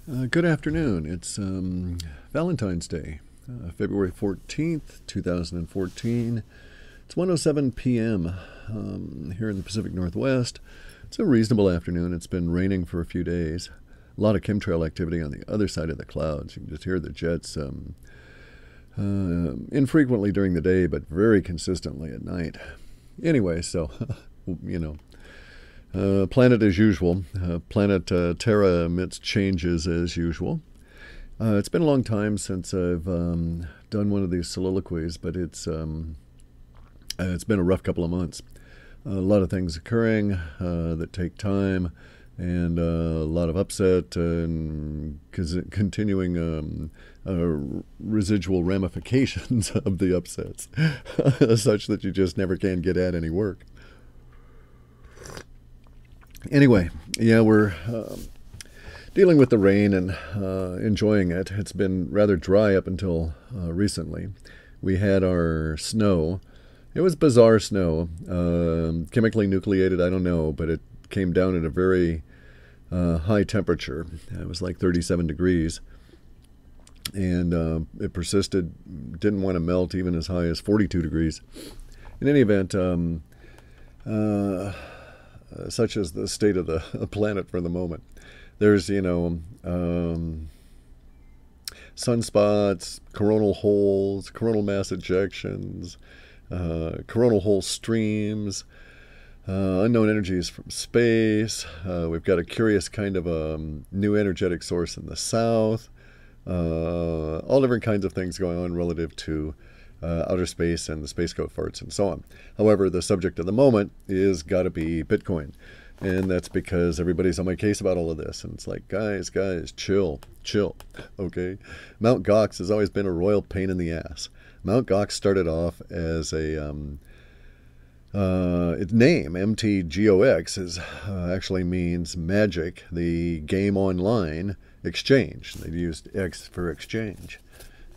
Good afternoon. It's Valentine's Day, February 14th, 2014. It's 1:07 p.m. Here in the Pacific Northwest. It's a reasonable afternoon. It's been raining for a few days. A lot of chemtrail activity on the other side of the clouds. You can just hear the jets infrequently during the day, but very consistently at night. Anyway, so, planet as usual. Planet Terra emits changes as usual. It's been a long time since I've done one of these soliloquies, but it's been a rough couple of months. A lot of things occurring that take time, and a lot of upset and continuing residual ramifications of the upsets, such that you just never can get at any work. Anyway, yeah, we're dealing with the rain and enjoying it. It's been rather dry up until recently. We had our snow. It was bizarre snow, chemically nucleated, I don't know, but it came down at a very high temperature. It was like 37 degrees. And it persisted, didn't want to melt even as high as 42 degrees. In any event, such is the state of the planet for the moment. There's, sunspots, coronal holes, coronal mass ejections, coronal hole streams, unknown energies from space. We've got a curious kind of new energetic source in the south. All different kinds of things going on relative to outer space and the space coat farts and so on. However, the subject of the moment is got to be Bitcoin. And that's because everybody's on my case about all of this. And it's like, guys, chill, okay? MtGox has always been a royal pain in the ass. MtGox started off as a, its name, MtGox, actually means magic, the game online exchange. They used X for exchange.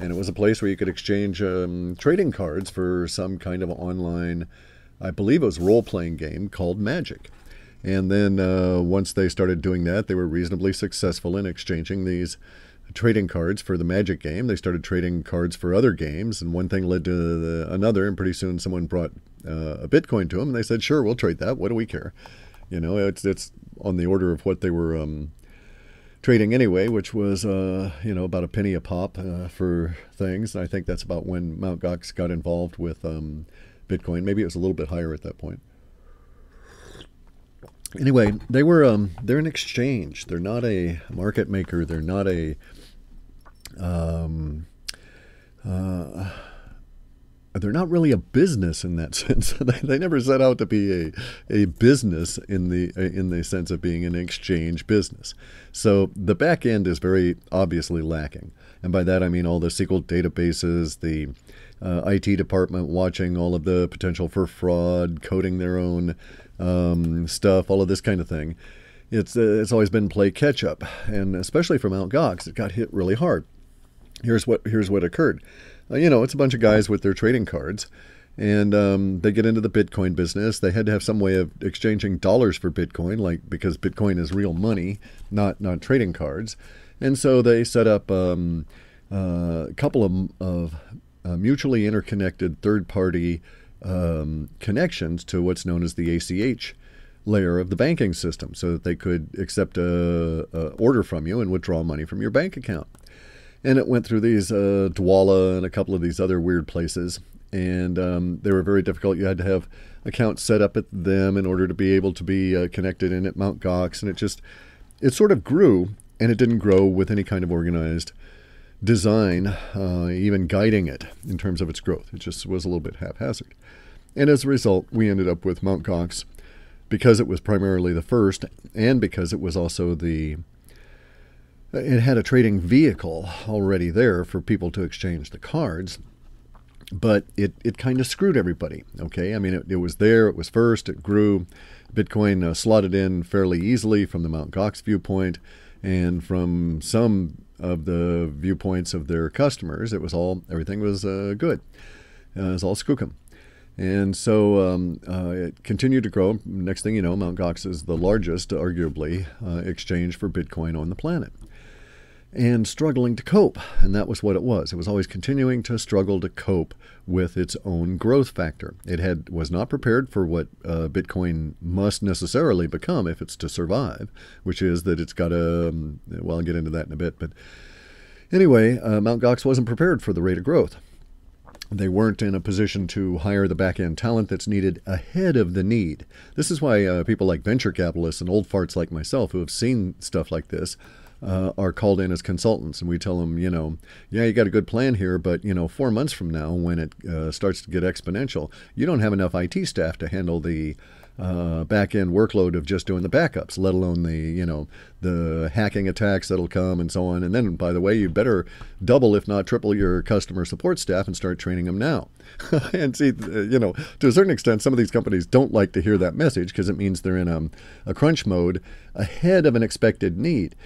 And it was a place where you could exchange trading cards for some kind of online, I believe it was a role-playing game called Magic. And then once they started doing that, they were reasonably successful in exchanging these trading cards for the Magic game. They started trading cards for other games, and one thing led to another, and pretty soon someone brought a Bitcoin to them, and they said, sure, we'll trade that. What do we care? It's on the order of what they were trading anyway, which was, about a penny a pop for things. And I think that's about when MtGox got involved with Bitcoin. Maybe it was a little bit higher at that point. Anyway, they're an exchange. They're not a market maker. They're not a they're not really a business in that sense. They never set out to be a business in the sense of being an exchange business. So the back end is very obviously lacking. And by that I mean all the SQL databases, the IT department watching all of the potential for fraud, coding their own stuff, all of this kind of thing. It's always been play catch up, and especially for MtGox, it got hit really hard. Here's what occurred. It's a bunch of guys with their trading cards, and they get into the Bitcoin business. They had to have some way of exchanging dollars for Bitcoin, because Bitcoin is real money, not trading cards. And so they set up a couple of mutually interconnected third-party connections to what's known as the ACH layer of the banking system, so that they could accept a order from you and withdraw money from your bank account. And it went through these Dwala and a couple of these other weird places. And they were very difficult. You had to have accounts set up at them in order to be able to be connected in at MtGox. And it sort of grew, and it didn't grow with any kind of organized design, even guiding it in terms of its growth. It just was a little bit haphazard. And as a result, we ended up with MtGox, because it was primarily the first, and because it was also it had a trading vehicle already there for people to exchange the cards, but it kind of screwed everybody, okay? I mean, it was there, it was first, it grew. Bitcoin slotted in fairly easily from the MtGox viewpoint, and from some of the viewpoints of their customers, everything was good. It was all skookum. And so it continued to grow. Next thing you know, MtGox is the largest, arguably, exchange for Bitcoin on the planet. and struggling to cope. And that was what it was. It was always continuing to struggle to cope with its own growth factor. It was not prepared for what Bitcoin must necessarily become if it's to survive, which is that it's got to, well, I'll get into that in a bit. But anyway, Mt. Gox wasn't prepared for the rate of growth. They weren't in a position to hire the back-end talent that's needed ahead of the need. This is why people like venture capitalists and old farts like myself who have seen stuff like this are called in as consultants, and we tell them, yeah, you got a good plan here, but 4 months from now, when it starts to get exponential, you don't have enough IT staff to handle the back-end workload of just doing the backups, let alone the hacking attacks that'll come and so on. And then, by the way, you better double, if not triple, your customer support staff and start training them now. And see, to a certain extent, some of these companies don't like to hear that message because it means they're in a crunch mode ahead of an expected need.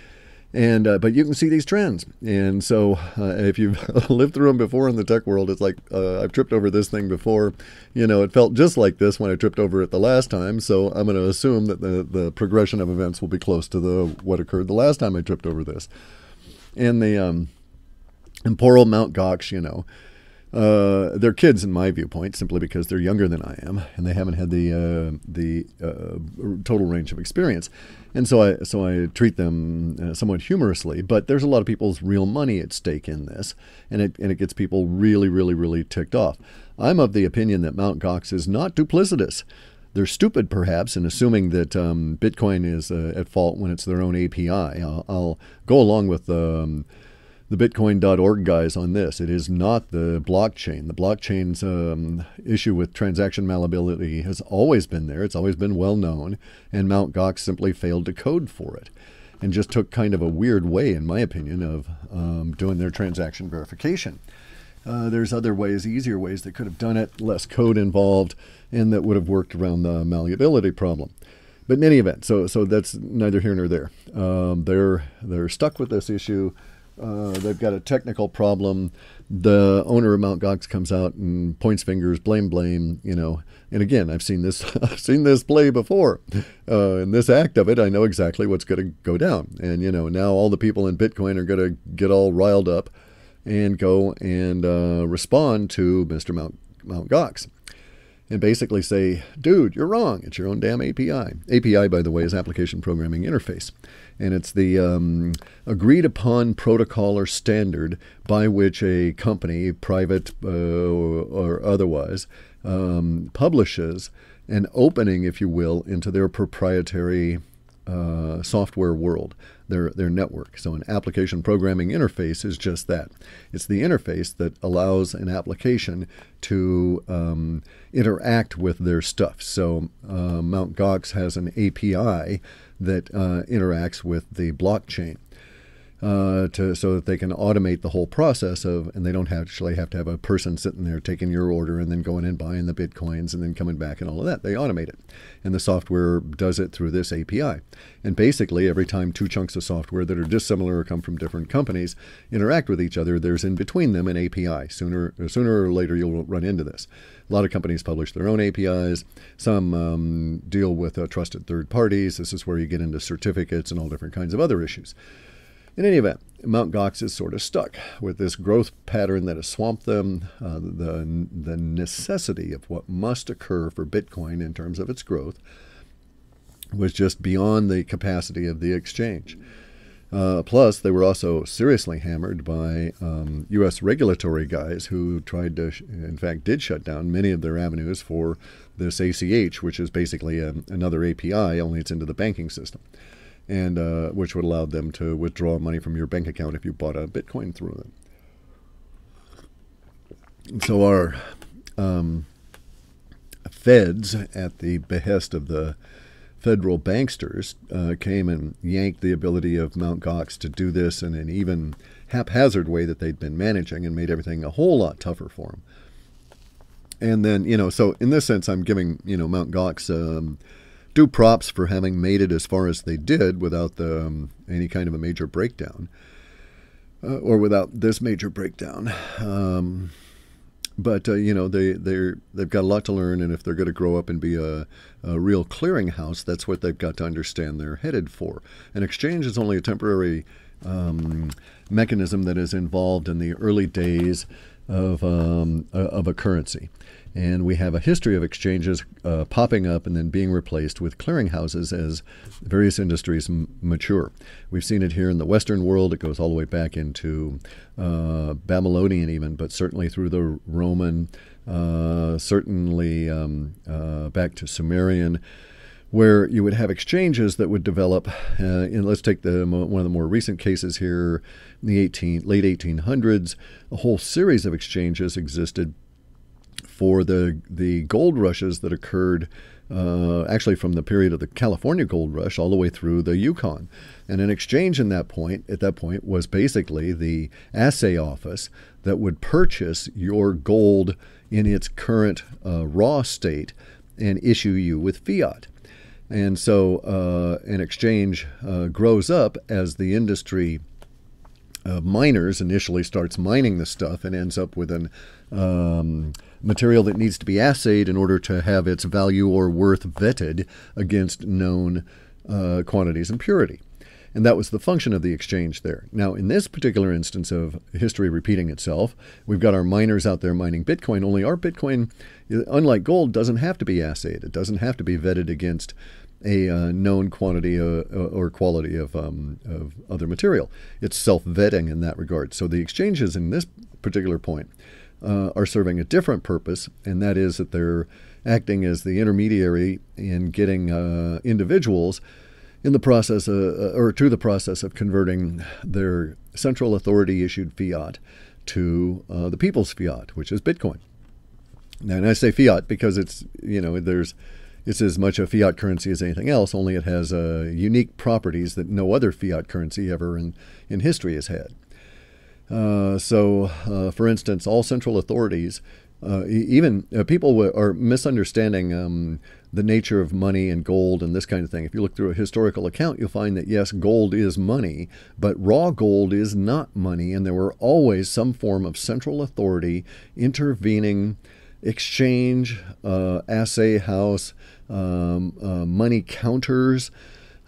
And but you can see these trends. And so if you've lived through them before in the tech world, it's like I've tripped over this thing before. It felt just like this when I tripped over it the last time. So I'm going to assume that the progression of events will be close to what occurred the last time I tripped over this. And the poor old Mt. Gox, they're kids in my viewpoint, simply because they're younger than I am, and they haven't had the total range of experience. And so I treat them somewhat humorously, but there's a lot of people's real money at stake in this, and it gets people really, really, really ticked off. I'm of the opinion that Mt. Gox is not duplicitous. They're stupid, perhaps, in assuming that Bitcoin is at fault when it's their own API. I'll go along with the Bitcoin.org guys on this. It is not the blockchain. The blockchain's issue with transaction malleability has always been there. It's always been well known, and Mt. Gox simply failed to code for it and just took kind of a weird way, in my opinion, of doing their transaction verification. There's other ways, easier ways they could have done it, less code involved, and that would have worked around the malleability problem. But in any event, so that's neither here nor there. They're stuck with this issue. They've got a technical problem. The owner of Mt. Gox comes out and points fingers, blame, And again, I've seen this, play before. In this act of it, I know exactly what's going to go down. And now all the people in Bitcoin are going to get all riled up and go and respond to Mr. Mt. Gox. And basically say, dude, you're wrong. It's your own damn API. API, by the way, is Application Programming Interface. And it's the agreed upon protocol or standard by which a company, private or otherwise, publishes an opening, if you will, into their proprietary software world, their network. So an application programming interface is just that. It's the interface that allows an application to interact with their stuff. So Mt. Gox has an API that interacts with the blockchain so that they can automate the whole process and they don't actually have to have a person sitting there taking your order and then going and buying the Bitcoins and then coming back and all of that. They automate it. And the software does it through this API. And basically, every time two chunks of software that are dissimilar or come from different companies interact with each other, there's in between them an API. Sooner or later, you'll run into this. A lot of companies publish their own APIs. Some deal with trusted third parties. This is where you get into certificates and all different kinds of other issues. In any event, Mt. Gox is sort of stuck with this growth pattern that has swamped them. The necessity of what must occur for Bitcoin in terms of its growth was just beyond the capacity of the exchange. Plus, they were also seriously hammered by U.S. regulatory guys who tried to, in fact, did shut down many of their avenues for this ACH, which is basically another API, only it's into the banking system, and which would allow them to withdraw money from your bank account if you bought a Bitcoin through them. And so our feds, at the behest of the federal banksters, came and yanked the ability of Mt. Gox to do this in an even haphazard way that they'd been managing and made everything a whole lot tougher for them. And then, so in this sense, I'm giving, Mt. Gox due props for having made it as far as they did without any kind of a major breakdown, or without this major breakdown. But they've got a lot to learn, and if they're going to grow up and be a real clearinghouse, that's what they've got to understand they're headed for. An exchange is only a temporary mechanism that is involved in the early days of a currency. And we have a history of exchanges popping up and then being replaced with clearinghouses as various industries mature. We've seen it here in the Western world. It goes all the way back into Babylonian even, but certainly through the Roman, certainly back to Sumerian, where you would have exchanges that would develop. And let's take one of the more recent cases here in the late 1800s. A whole series of exchanges existed for the gold rushes that occurred actually from the period of the California gold rush all the way through the Yukon. And an exchange at that point was basically the assay office that would purchase your gold in its current raw state and issue you with fiat. And so an exchange grows up as the industry miners initially starts mining the stuff and ends up with an material that needs to be assayed in order to have its value or worth vetted against known quantities and purity. And that was the function of the exchange there. Now, in this particular instance of history repeating itself, we've got our miners out there mining Bitcoin, only our Bitcoin, unlike gold, doesn't have to be assayed. It doesn't have to be vetted against a known quantity or quality of other material. It's self-vetting in that regard. So the exchanges in this particular point are serving a different purpose, and that is that they're acting as the intermediary in getting individuals in the process or to the process of converting their central authority issued fiat to the people's fiat, which is Bitcoin. Now, and I say fiat because it's as much a fiat currency as anything else, only it has unique properties that no other fiat currency ever in history has had. For instance, all central authorities, even people are misunderstanding the nature of money and gold and this kind of thing. If you look through a historical account, you'll find that, yes, gold is money, but raw gold is not money, and there were always some form of central authority intervening exchange, assay house, money counters,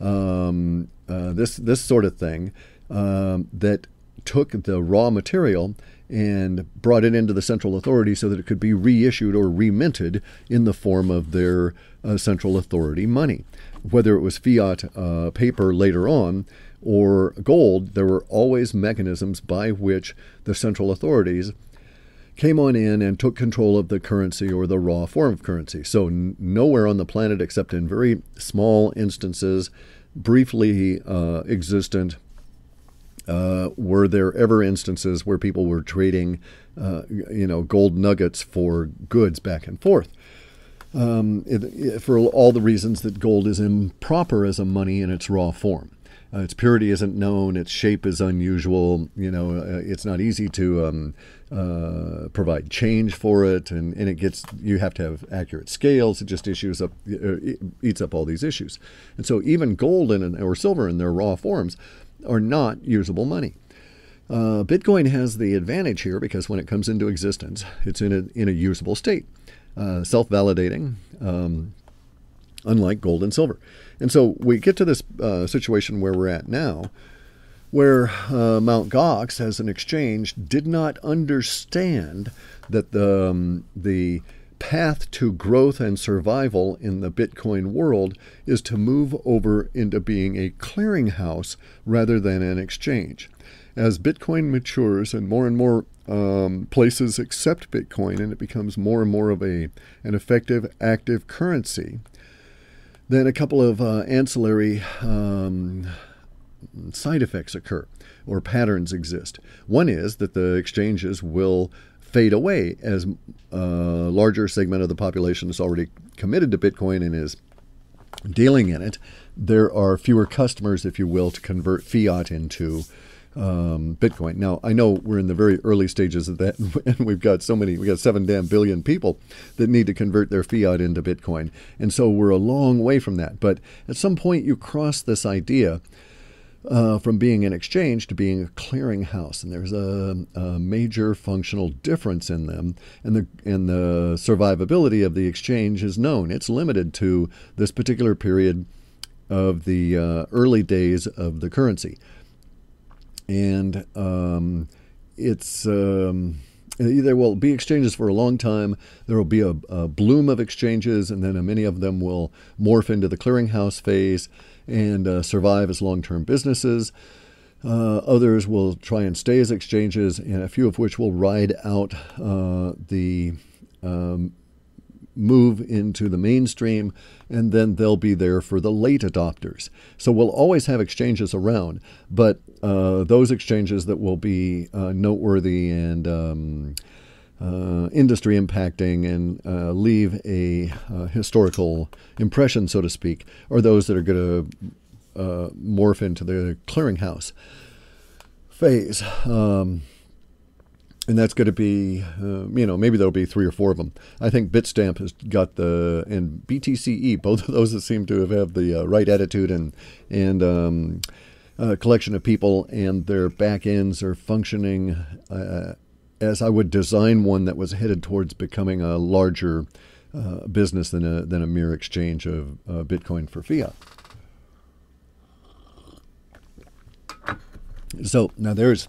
this sort of thing that took the raw material and brought it into the central authority so that it could be reissued or reminted in the form of their central authority money. Whether it was fiat paper later on or gold, there were always mechanisms by which the central authorities came on in and took control of the currency or the raw form of currency. So nowhere on the planet, except in very small instances, briefly existent, were there ever instances where people were trading, gold nuggets for goods back and forth. For all the reasons that gold is improper as a money in its raw form. Its purity isn't known. Its shape is unusual. It's not easy to provide change for it, and you have to have accurate scales. It just eats up all these issues. And so even gold or silver in their raw forms are not usable money. Bitcoin has the advantage here because when it comes into existence, it's in a usable state, self-validating, unlike gold and silver. And so we get to this situation where we're at now, where MtGox, as an exchange, did not understand that the path to growth and survival in the Bitcoin world is to move over into being a clearinghouse rather than an exchange. As Bitcoin matures and more places accept Bitcoin and it becomes more and more of an effective, active currency, then a couple of ancillary side effects occur, or patterns exist. One is that the exchanges will fade away as a larger segment of the population is already committed to Bitcoin and is dealing in it. There are fewer customers, if you will, to convert fiat into Bitcoin. Now, I know we're in the very early stages of that, and we've got 7 damn billion people that need to convert their fiat into Bitcoin. And so we're a long way from that. But at some point, you cross this idea from being an exchange to being a clearinghouse, and there's a major functional difference in them, and the survivability of the exchange is known. It's limited to this particular period of the early days of the currency. and there will be exchanges for a long time. There will be a bloom of exchanges, and then many of them will morph into the clearinghouse phase and survive as long-term businesses. Others will try and stay as exchanges, and a few of which will ride out the move into the mainstream, and then they'll be there for the late adopters. So we'll always have exchanges around, but those exchanges that will be noteworthy and industry impacting and leave a historical impression, so to speak, are those that are going to morph into the clearinghouse phase. And that's going to be, maybe there'll be 3 or 4 of them. I think Bitstamp has got and BTC-e, both of those that seem to have the right attitude and collection of people, and their back ends are functioning as I would design one that was headed towards becoming a larger business than a mere exchange of Bitcoin for fiat. So now there's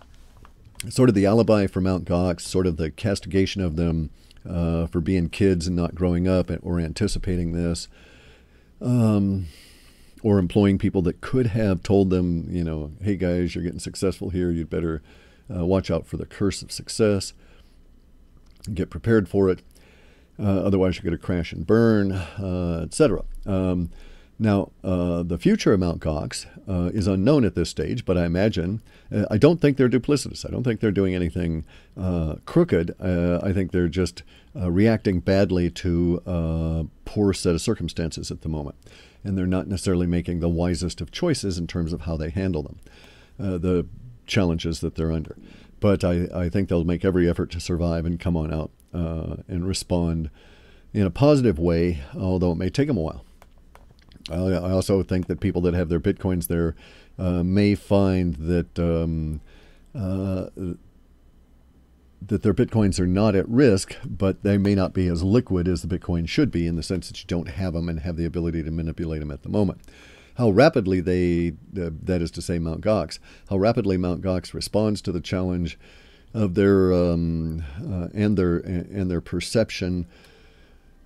sort of the alibi for MtGox, sort of the castigation of them for being kids and not growing up or anticipating this, or employing people that could have told them, hey guys, you're getting successful here, you'd better watch out for the curse of success, get prepared for it, otherwise you're going to crash and burn, etc. Now, the future of MtGox is unknown at this stage, but I imagine, I don't think they're duplicitous. I don't think they're doing anything crooked. I think they're just reacting badly to a poor set of circumstances at the moment. And they're not necessarily making the wisest of choices in terms of how they handle them, the challenges that they're under. But I think they'll make every effort to survive and come on out and respond in a positive way, although it may take them a while. I also think that people that have their Bitcoins there may find that that their Bitcoins are not at risk, but they may not be as liquid as the Bitcoin should be, in the sense that you don't have them and have the ability to manipulate them at the moment. How rapidly that is to say MtGox, how rapidly MtGox responds to the challenge of their and their perception,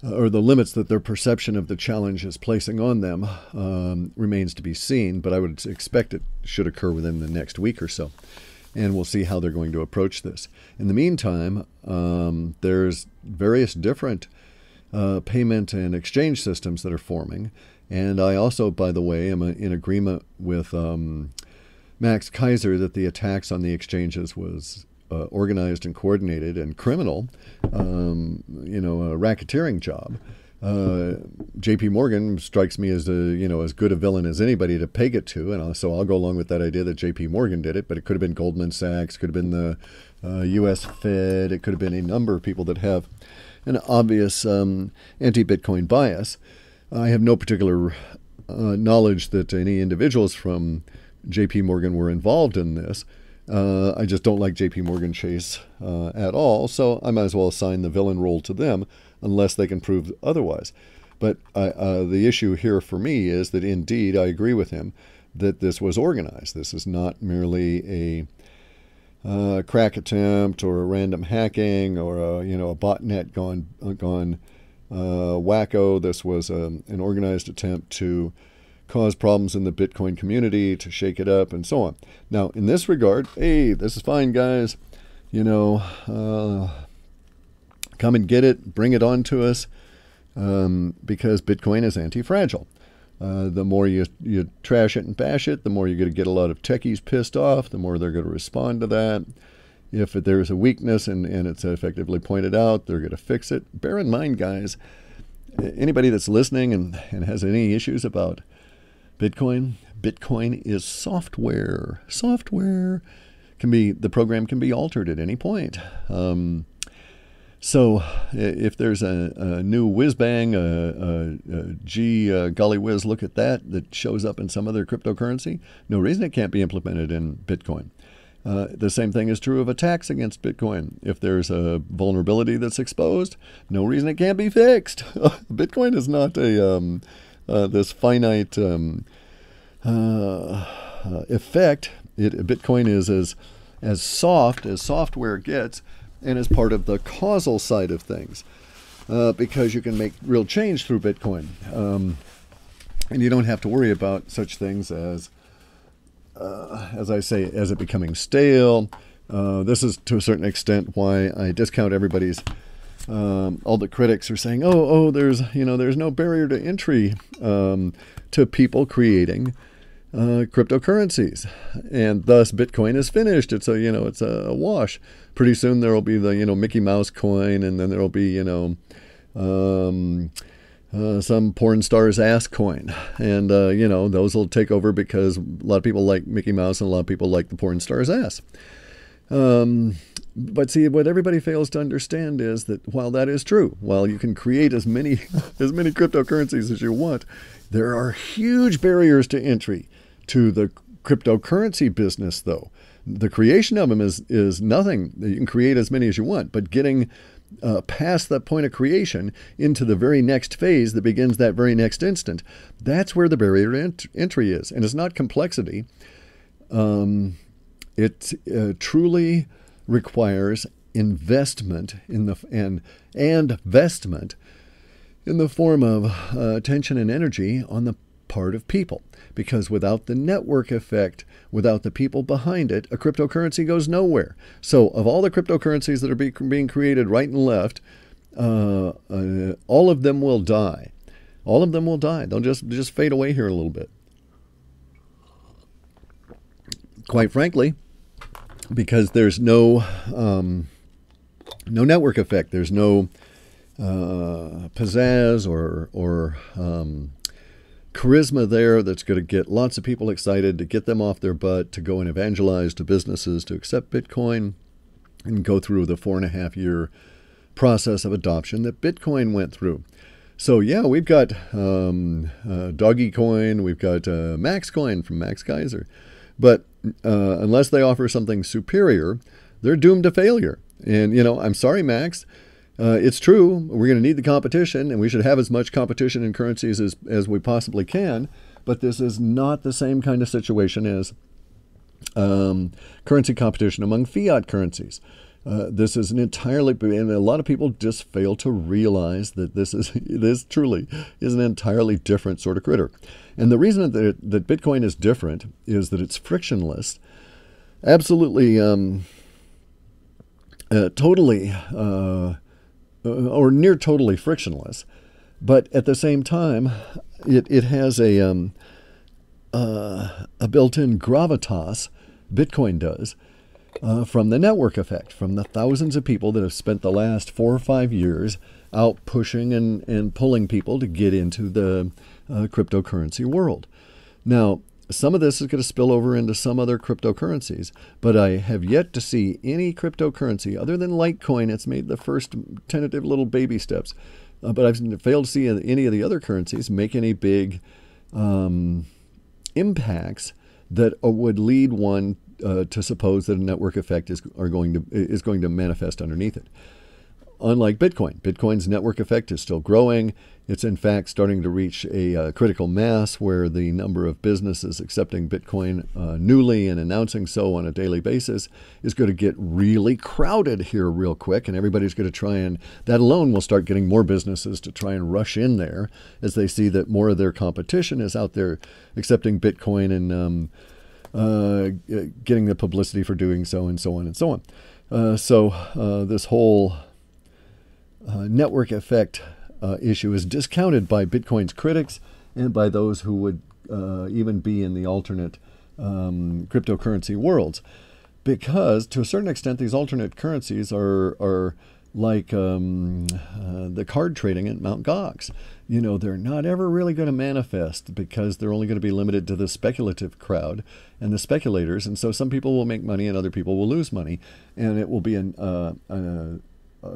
or the limits that their perception of the challenge is placing on them, remains to be seen, but I would expect it should occur within the next week or so. And we'll see how they're going to approach this. In the meantime, there's various different payment and exchange systems that are forming. And I also, by the way, am in agreement with Max Kaiser that the attacks on the exchanges was organized and coordinated and criminal, a racketeering job. JP Morgan strikes me as as good a villain as anybody to peg it to, and so I'll go along with that idea that JP Morgan did it, but it could have been Goldman Sachs, could have been the U.S. Fed, it could have been a number of people that have an obvious anti-Bitcoin bias. I have no particular knowledge that any individuals from JP Morgan were involved in this. I just don't like JP Morgan Chase at all, so I might as well assign the villain role to them unless they can prove otherwise. But the issue here for me is that indeed I agree with him that this was organized. This is not merely a crack attempt or a random hacking or a botnet gone wacko. This was an organized attempt to cause problems in the Bitcoin community, to shake it up, and so on. Now, in this regard, hey, this is fine, guys. Come and get it, bring it on to us, because Bitcoin is anti-fragile. The more you trash it and bash it, the more you're going to get a lot of techies pissed off, the more they're going to respond to that. If there's a weakness and it's effectively pointed out, they're going to fix it. Bear in mind, guys, anybody that's listening and has any issues about Bitcoin is software. Software the program can be altered at any point. So if there's a new whiz-bang, golly whiz, look at that shows up in some other cryptocurrency, no reason it can't be implemented in Bitcoin. The same thing is true of attacks against Bitcoin. If there's a vulnerability that's exposed, no reason it can't be fixed. Bitcoin is not this finite effect. Bitcoin is as soft as software gets, and is part of the causal side of things, because you can make real change through Bitcoin, and you don't have to worry about such things as I say, as it becoming stale. This is to a certain extent why I discount everybody's. All the critics are saying, oh, there's no barrier to entry to people creating cryptocurrencies, and thus Bitcoin is finished. It's a wash. Pretty soon there will be the Mickey Mouse coin, and then there will be some porn star's ass coin, and those will take over because a lot of people like Mickey Mouse and a lot of people like the porn star's ass. But see, what everybody fails to understand is that while that is true, while you can create as many cryptocurrencies as you want, there are huge barriers to entry to the cryptocurrency business, though. The creation of them is nothing. You can create as many as you want, but getting past that point of creation into the very next phase that begins that very next instant, that's where the barrier to entry is. And it's not complexity. It truly requires investment and investment in the form of attention and energy on the part of people. Because without the network effect, without the people behind it, a cryptocurrency goes nowhere. So of all the cryptocurrencies that are being created right and left, all of them will die. All of them will die. They'll just fade away here a little bit. Quite frankly, because there's no network effect. There's no pizzazz or charisma there that's going to get lots of people excited, to get them off their butt, to go and evangelize to businesses to accept Bitcoin and go through the 4.5-year process of adoption that Bitcoin went through. So yeah, we've got Doggy Coin, we've got Max Coin from Max Kaiser, but unless they offer something superior, they're doomed to failure. And I'm sorry, Max. It's true, we're going to need the competition, and we should have as much competition in currencies as we possibly can, but this is not the same kind of situation as currency competition among fiat currencies. This is an entirely, and a lot of people just fail to realize that this truly is an entirely different sort of critter. And the reason that Bitcoin is different is that it's frictionless, absolutely, totally, or near totally frictionless, but at the same time, it has a built-in gravitas. Bitcoin does, from the network effect, from the thousands of people that have spent the last 4 or 5 years out pushing and pulling people to get into the cryptocurrency world. Now, some of this is going to spill over into some other cryptocurrencies, but I have yet to see any cryptocurrency other than Litecoin. It's made the first tentative little baby steps, but I've failed to see any of the other currencies make any big impacts that would lead one to suppose that a network effect is going to manifest underneath it. Unlike Bitcoin, Bitcoin's network effect is still growing. It's in fact starting to reach a critical mass where the number of businesses accepting Bitcoin newly and announcing so on a daily basis is going to get really crowded here real quick, and everybody's going to try, and that alone will start getting more businesses to try and rush in there as they see that more of their competition is out there accepting Bitcoin and getting the publicity for doing so, and so on and so on. So this whole network effect issue is discounted by Bitcoin's critics and by those who would even be in the alternate cryptocurrency worlds, because to a certain extent these alternate currencies are like the card trading at MtGox. They're not ever really going to manifest because they're only going to be limited to the speculative crowd and the speculators, and so some people will make money and other people will lose money, and it will be a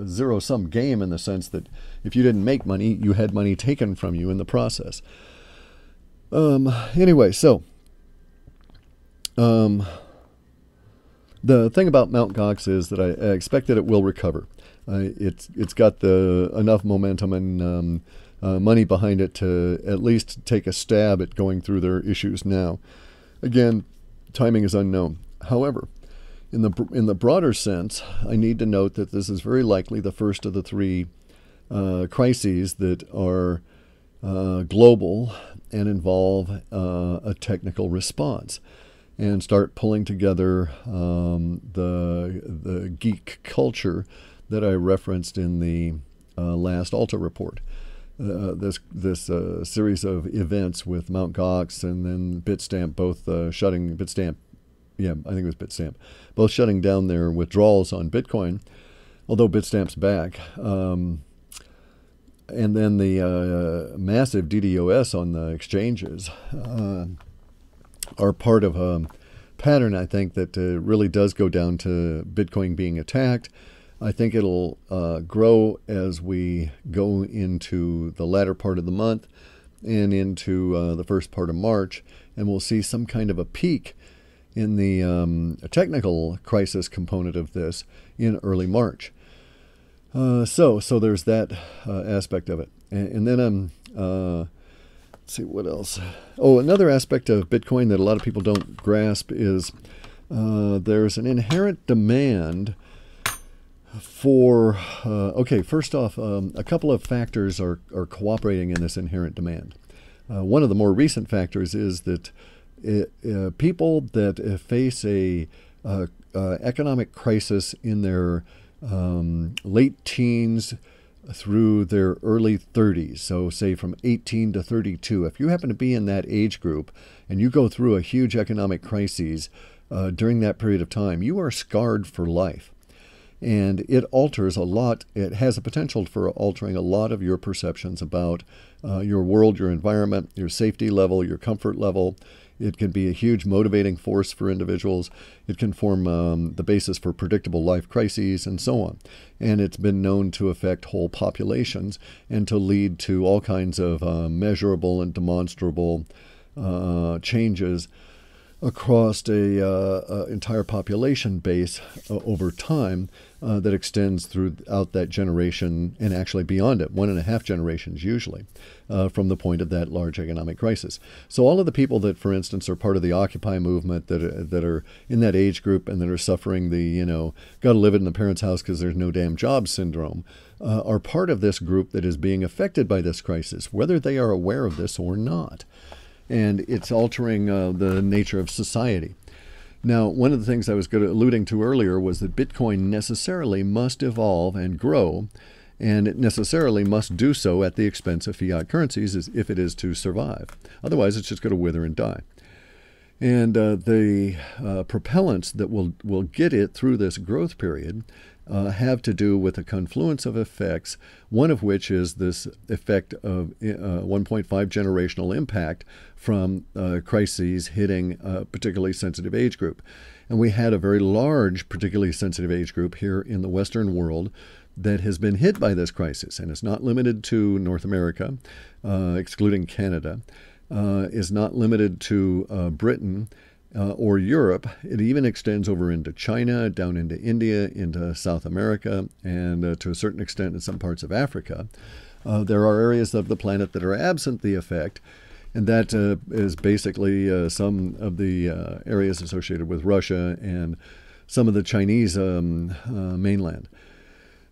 zero-sum game in the sense that if you didn't make money, you had money taken from you in the process. Anyway, so the thing about MtGox is that I expect that it will recover. It's got enough momentum and money behind it to at least take a stab at going through their issues now. Again, timing is unknown. However, in the broader sense, I need to note that this is very likely the first of the three crises that are global and involve a technical response, and start pulling together the geek culture that I referenced in the last Alta report. This series of events with MtGox and then Bitstamp both shutting Bitstamp. Yeah, I think it was Bitstamp. Both shutting down their withdrawals on Bitcoin, although Bitstamp's back. And then the massive DDoS on the exchanges are part of a pattern, I think, that really does go down to Bitcoin being attacked. I think it'll grow as we go into the latter part of the month and into the first part of March, and we'll see some kind of a peak in the technical crisis component of this in early March. So there's that aspect of it. And then let's see what else. Oh, another aspect of Bitcoin that a lot of people don't grasp is there's an inherent demand for, okay, first off, a couple of factors are cooperating in this inherent demand. One of the more recent factors is that people that face a economic crisis in their late teens through their early 30s, so say from 18 to 32, if you happen to be in that age group and you go through a huge economic crisis during that period of time, you are scarred for life. And it alters a lot. It has a potential for altering a lot of your perceptions about your world, your environment, your safety level, your comfort level. It can be a huge motivating force for individuals. It can form the basis for predictable life crises and so on. And it's been known to affect whole populations and to lead to all kinds of measurable and demonstrable changes across a entire population base over time that extends throughout that generation and actually beyond it, 1.5 generations usually, from the point of that large economic crisis. So all of the people that, for instance, are part of the Occupy movement that are in that age group and that are suffering the, got to live in the parents' house because there's no damn job syndrome, are part of this group that is being affected by this crisis, whether they are aware of this or not. And it's altering the nature of society. Now, one of the things I was alluding to earlier was that Bitcoin necessarily must evolve and grow, and it necessarily must do so at the expense of fiat currencies if it is to survive. Otherwise, it's just going to wither and die. And the propellants that will get it through this growth period have to do with a confluence of effects, one of which is this effect of 1.5 generational impact from crises hitting a particularly sensitive age group. And we had a very large, particularly sensitive age group here in the Western world that has been hit by this crisis. And it's not limited to North America, excluding Canada. Is not limited to Britain or Europe. It even extends over into China, down into India, into South America, and to a certain extent in some parts of Africa. There are areas of the planet that are absent the effect, and that is basically some of the areas associated with Russia and some of the Chinese mainland.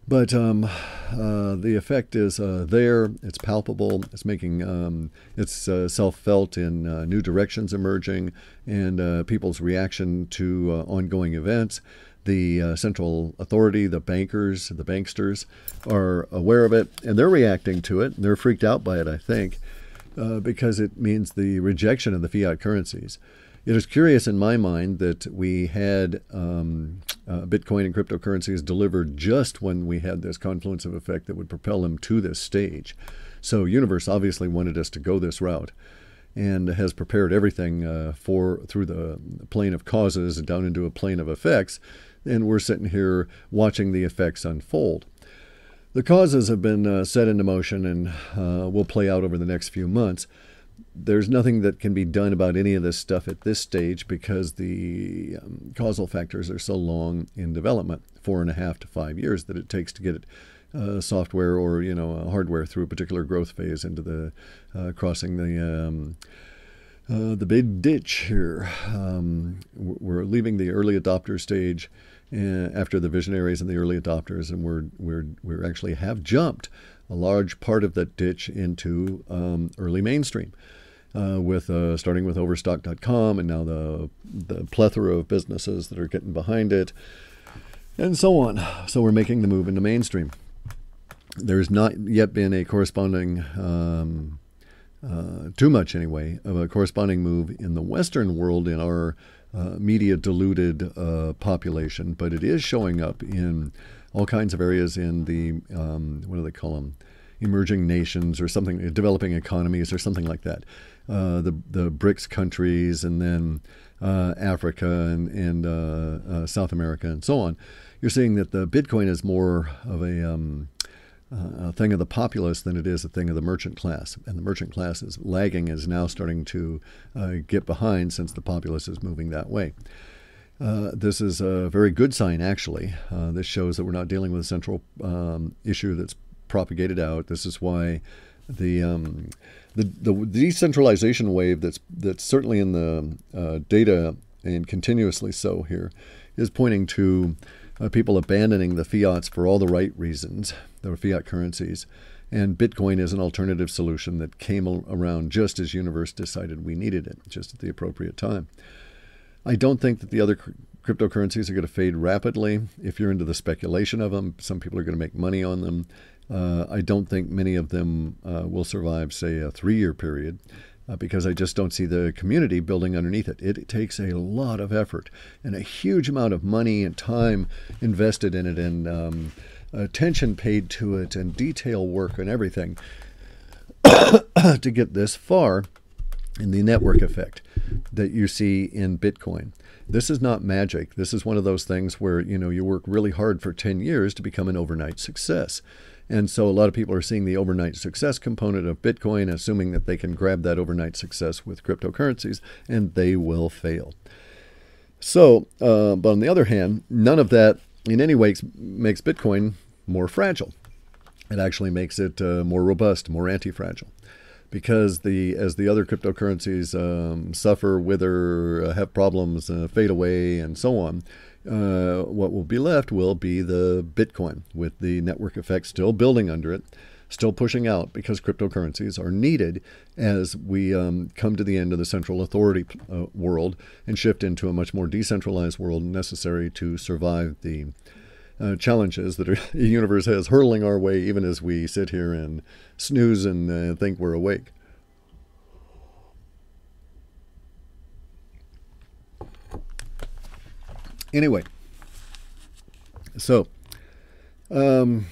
But the effect is there. It's palpable. It's making it's self-felt in new directions emerging, and people's reaction to ongoing events. The central authority, the bankers, the banksters, are aware of it, and they're reacting to it. And they're freaked out by it, I think, because it means the rejection of the fiat currencies. It is curious in my mind that we had Bitcoin and cryptocurrencies delivered just when we had this confluence of effect that would propel them to this stage. So Universe obviously wanted us to go this route and has prepared everything through the plane of causes and down into a plane of effects. And we're sitting here watching the effects unfold. The causes have been set into motion and will play out over the next few months. There's nothing that can be done about any of this stuff at this stage because the causal factors are so long in development, 4.5 to 5 years that it takes to get it software or hardware through a particular growth phase into the crossing The big ditch here. We're leaving the early adopter stage after the visionaries and the early adopters, and we're actually have jumped a large part of that ditch into early mainstream, with starting with Overstock.com, and now the plethora of businesses that are getting behind it, and so on. So we're making the move into mainstream. There's not yet been a corresponding too much anyway, of a corresponding move in the Western world in our media-diluted population, but it is showing up in all kinds of areas in the, what do they call them, emerging nations or something, developing economies or something like that. The BRICS countries, and then Africa and South America and so on. You're seeing that the Bitcoin is more of a thing of the populace than it is a thing of the merchant class. And the merchant class is lagging, is now starting to get behind, since the populace is moving that way. This is a very good sign, actually. This shows that we're not dealing with a central issue that's propagated out. This is why the decentralization wave that's certainly in the data, and continuously so here, is pointing to people abandoning the fiats for all the right reasons, the fiat currencies. And Bitcoin is an alternative solution that came around just as Universe decided we needed it, just at the appropriate time. I don't think that the other cryptocurrencies are going to fade rapidly. If you're into the speculation of them, some people are going to make money on them. I don't think many of them will survive, say, a 3-year period, because I just don't see the community building underneath it. It takes a lot of effort and a huge amount of money and time invested in it, and attention paid to it, and detail work and everything to get this far in the network effect that you see in Bitcoin. This is not magic. This is one of those things where, you work really hard for 10 years to become an overnight success. And so a lot of people are seeing the overnight success component of Bitcoin, assuming that they can grab that overnight success with cryptocurrencies, and they will fail. So, but on the other hand, none of that in any way makes Bitcoin more fragile. It actually makes it more robust, more anti-fragile. Because as the other cryptocurrencies suffer, wither, have problems, fade away, and so on, what will be left will be the Bitcoin, with the network effect still building under it, still pushing out, because cryptocurrencies are needed as we come to the end of the central authority world and shift into a much more decentralized world, necessary to survive the challenges that the universe has hurtling our way, even as we sit here and snooze and think we're awake. Anyway, so the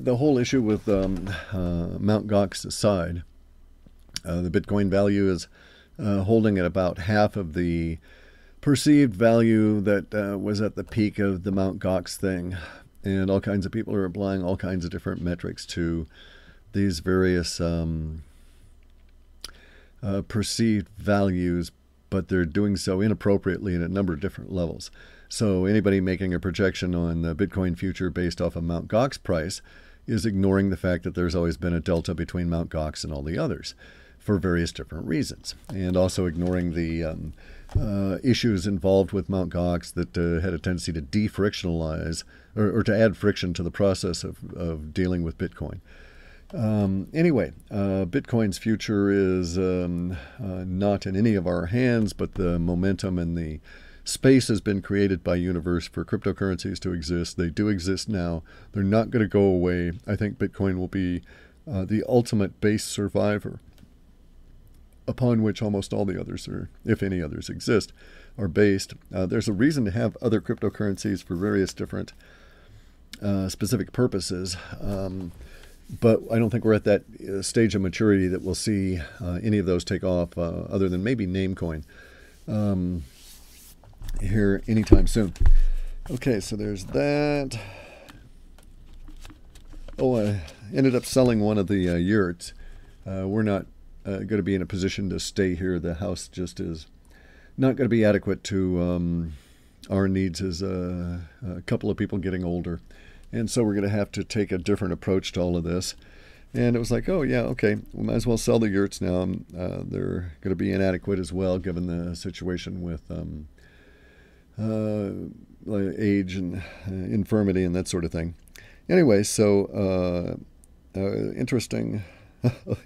whole issue with MtGox aside, the Bitcoin value is holding at about half of the perceived value that was at the peak of the MtGox thing, and all kinds of people are applying all kinds of different metrics to these various perceived values, but they're doing so inappropriately at a number of different levels. So anybody making a projection on the Bitcoin future based off of MtGox price is ignoring the fact that there's always been a delta between MtGox and all the others for various different reasons, and also ignoring the issues involved with MtGox that had a tendency to de-frictionalize or to add friction to the process of dealing with Bitcoin. Anyway, Bitcoin's future is not in any of our hands, but the momentum and the space has been created by Universe for cryptocurrencies to exist. They do exist now. They're not going to go away. I think Bitcoin will be the ultimate base survivor, upon which almost all the others, or if any others exist, are based. There's a reason to have other cryptocurrencies for various different specific purposes. But I don't think we're at that stage of maturity that we'll see any of those take off, other than maybe Namecoin, here anytime soon. Okay, so there's that. Oh, I ended up selling one of the yurts. We're not going to be in a position to stay here. The house just is not going to be adequate to our needs as a couple of people getting older. And so we're going to have to take a different approach to all of this. And it was like, oh, yeah, okay, we might as well sell the yurts now. They're going to be inadequate as well, given the situation with like age and infirmity and that sort of thing. Anyway, so interesting,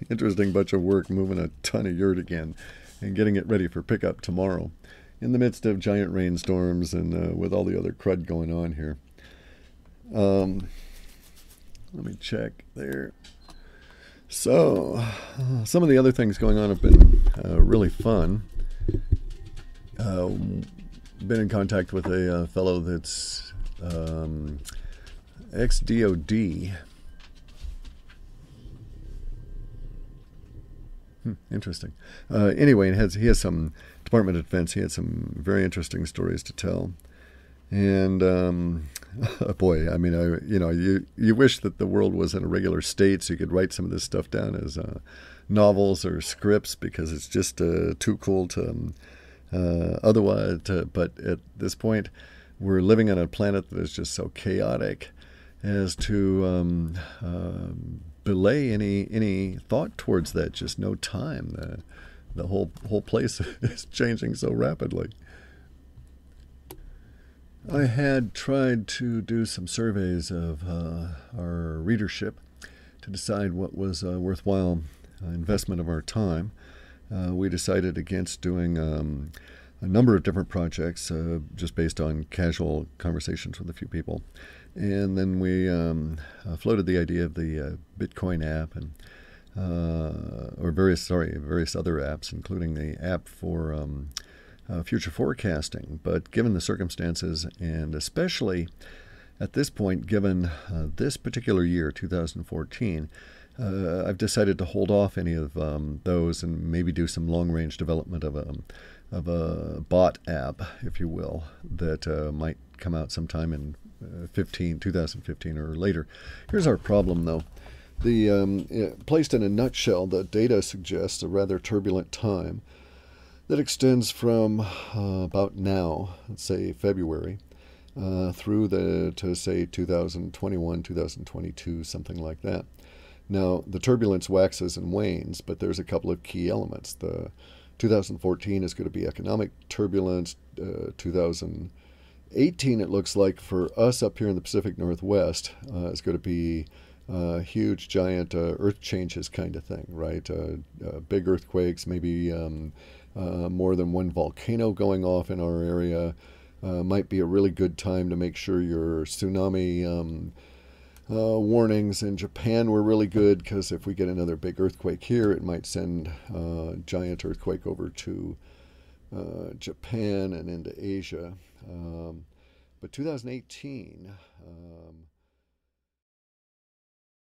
interesting bunch of work moving a ton of yurt again and getting it ready for pickup tomorrow in the midst of giant rainstorms and with all the other crud going on here. Let me check there. So, some of the other things going on have been really fun. Been in contact with a fellow that's ex-DOD. Interesting. Anyway, he has some Department of Defense. He had some very interesting stories to tell. And boy, I mean, you wish that the world was in a regular state so you could write some of this stuff down as novels or scripts, because it's just too cool to otherwise. But at this point, we're living on a planet that is just so chaotic as to belay any thought towards that. Just no time. The whole place is changing so rapidly. I had tried to do some surveys of our readership to decide what was a worthwhile investment of our time. We decided against doing a number of different projects just based on casual conversations with a few people. And then we floated the idea of the Bitcoin app and or various other apps, including the app for future forecasting. But given the circumstances, and especially at this point, given this particular year, 2014, I've decided to hold off any of those and maybe do some long-range development of a bot app, if you will, that might come out sometime in 2015 or later. Here's our problem, though. Placed in a nutshell, the data suggests a rather turbulent time that extends from about now, let's say February, through to say 2021, 2022, something like that. Now, the turbulence waxes and wanes, but there's a couple of key elements. The 2014 is going to be economic turbulence. 2018, it looks like, for us up here in the Pacific Northwest, is going to be huge, giant earth changes kind of thing, right? Big earthquakes, maybe more than one volcano going off in our area. Might be a really good time to make sure your tsunami warnings in Japan were really good, because if we get another big earthquake here, it might send a giant earthquake over to Japan and into Asia. But 2018,